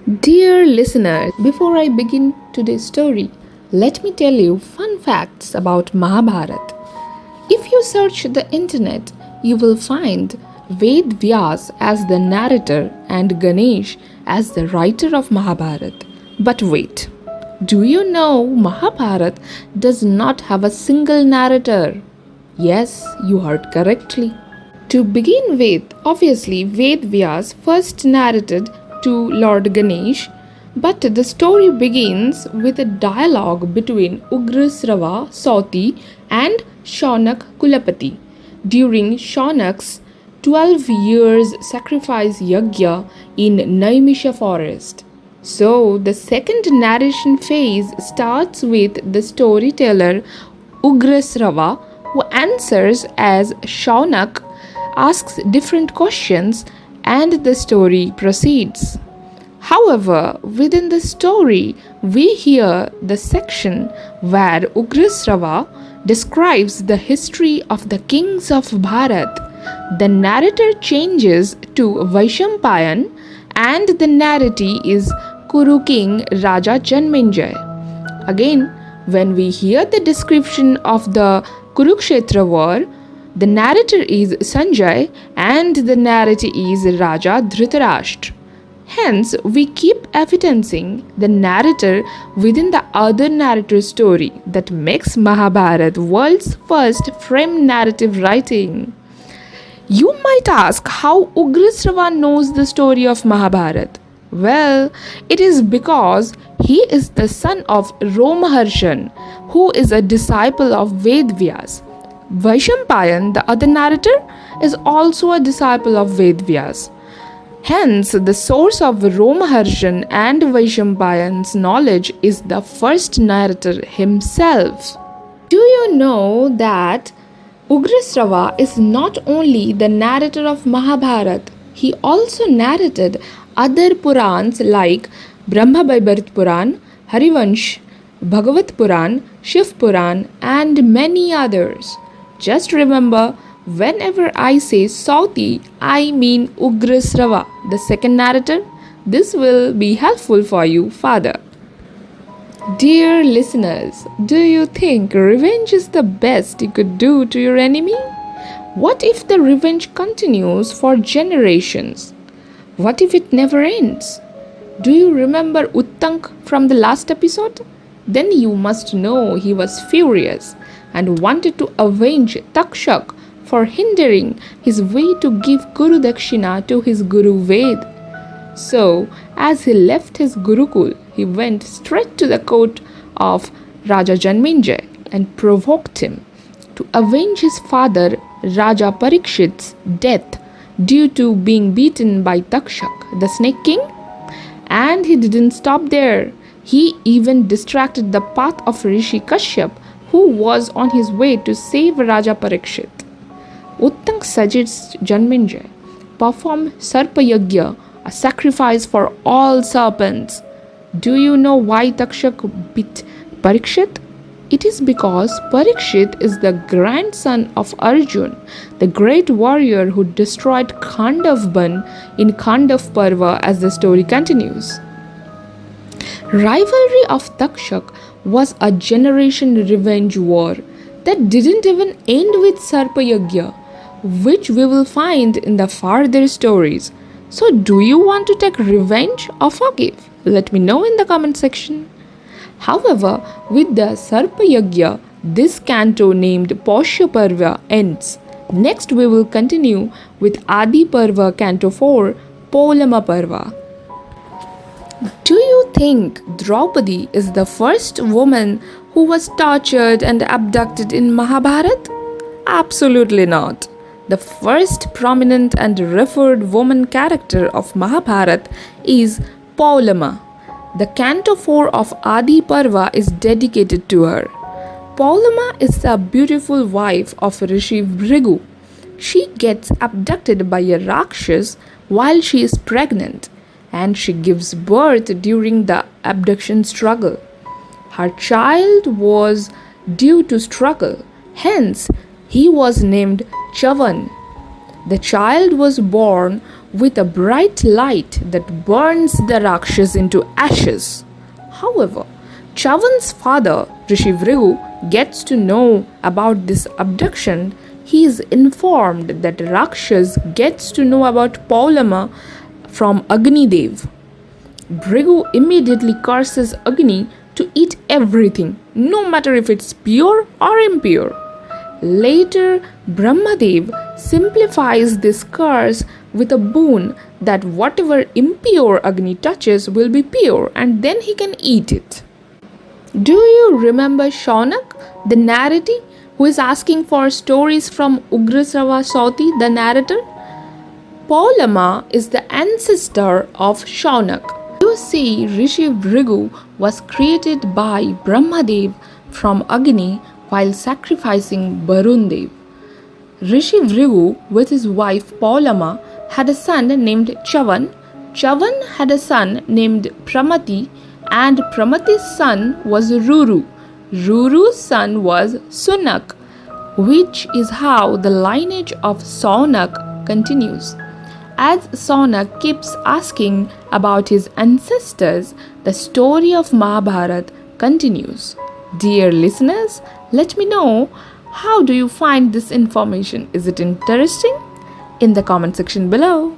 Dear listeners, before I begin today's story, let me tell you fun facts about Mahabharata. If you search the internet, you will find Ved Vyas as the narrator and Ganesh as the writer of Mahabharata. But wait, do you know Mahabharata does not have a single narrator? Yes, you heard correctly. To begin with, obviously, Ved Vyas first narrated to Lord Ganesh, but the story begins with a dialogue between Ugrasrava Sauti and Shaunak Kulapati during Shaunak's 12 years sacrifice yagya in Naimisha forest. So, the second narration phase starts with the storyteller Ugrasrava who answers as Shaunak asks different questions and the story proceeds. However, within the story, we hear the section where Ugrasrava describes the history of the kings of Bharat. The narrator changes to Vaishampayan and the narratee is Kuru King Raja Janmejaya. Again, when we hear the description of the Kurukshetra war, the narrator is Sanjay and the narratee is Raja Dhritarashtra. Hence, we keep evidencing the narrator within the other narrator story that makes Mahabharata world's first frame narrative writing. You might ask how Ugrasrava knows the story of Mahabharata. Well, it is because he is the son of Romaharshan, who is a disciple of Vedvyas. Vaishampayan, the other narrator, is also a disciple of Vedvyas. Hence, the source of Romaharshan and Vaishampayan's knowledge is the first narrator himself. Do you know that Ugrasrava is not only the narrator of Mahabharata, he also narrated other Purans like Brahma Baibarit Puran, Harivansh, Bhagavat Puran, Shiv Puran, and many others. Just remember, whenever I say Sauti, I mean Ugrasrava, the second narrator. This will be helpful for you, Father. Dear listeners, do you think revenge is the best you could do to your enemy? What if the revenge continues for generations? What if it never ends? Do you remember Uttank from the last episode? Then you must know he was furious and wanted to avenge Takshak for hindering his way to give Guru Dakshina to his Guru Ved. So, as he left his Gurukul, he went straight to the court of Raja Janmejaya and provoked him to avenge his father Raja Parikshit's death due to being beaten by Takshak, the snake king. And he didn't stop there. He even distracted the path of Rishi Kashyap, who was on his way to save Raja Parikshit. Uttank suggests Janmejaya perform Sarpa Yagya, a sacrifice for all serpents. Do you know why Takshak beat Parikshit? It is because Parikshit is the grandson of Arjun, the great warrior who destroyed Khandavban in Khandav Parva as the story continues. Rivalry of Takshak was a generation revenge war that didn't even end with Sarpa Yagya, which we will find in the further stories. So, do you want to take revenge or forgive? Let me know in the comment section. However, with the Sarpa Yagya, this canto named Paushya Parva ends. Next, we will continue with Adi Parva Canto 4, Polama Parva. Do you think Draupadi is the first woman who was tortured and abducted in Mahabharata? Absolutely not. The first prominent and revered woman character of Mahabharata is Paulama. The Canto 4 of Adi Parva is dedicated to her. Paulama is the beautiful wife of Rishi Bhrigu. She gets abducted by a Rakshas while she is pregnant, and she gives birth during the abduction struggle. Her child was due to struggle, hence, he was named Chavan. The child was born with a bright light that burns the Rakshas into ashes. However, Chavan's father, Rishi Vrigu, gets to know about this abduction. He is informed that Rakshas gets to know about Paulama from Agni Dev. Brigu immediately curses Agni to eat everything, no matter if it's pure or impure. Later, Brahmadev simplifies this curse with a boon that whatever impure Agni touches will be pure and then he can eat it. Do you remember Shaunak, the narrator, who is asking for stories from Ugrasrava Sauti, the narrator? Paulama is the ancestor of Shaunak. You see, Rishi Vrigu was created by Brahmadev from Agni while sacrificing Barundev. Rishi Vrigu, with his wife Paulama, had a son named Chavan. Chavan had a son named Pramati, and Pramati's son was Ruru. Ruru's son was Sunak, which is how the lineage of Saunak continues. As Saunak keeps asking about his ancestors, the story of Mahabharata continues. Dear listeners, let me know, how do you find this information? Is it interesting? In the comment section below.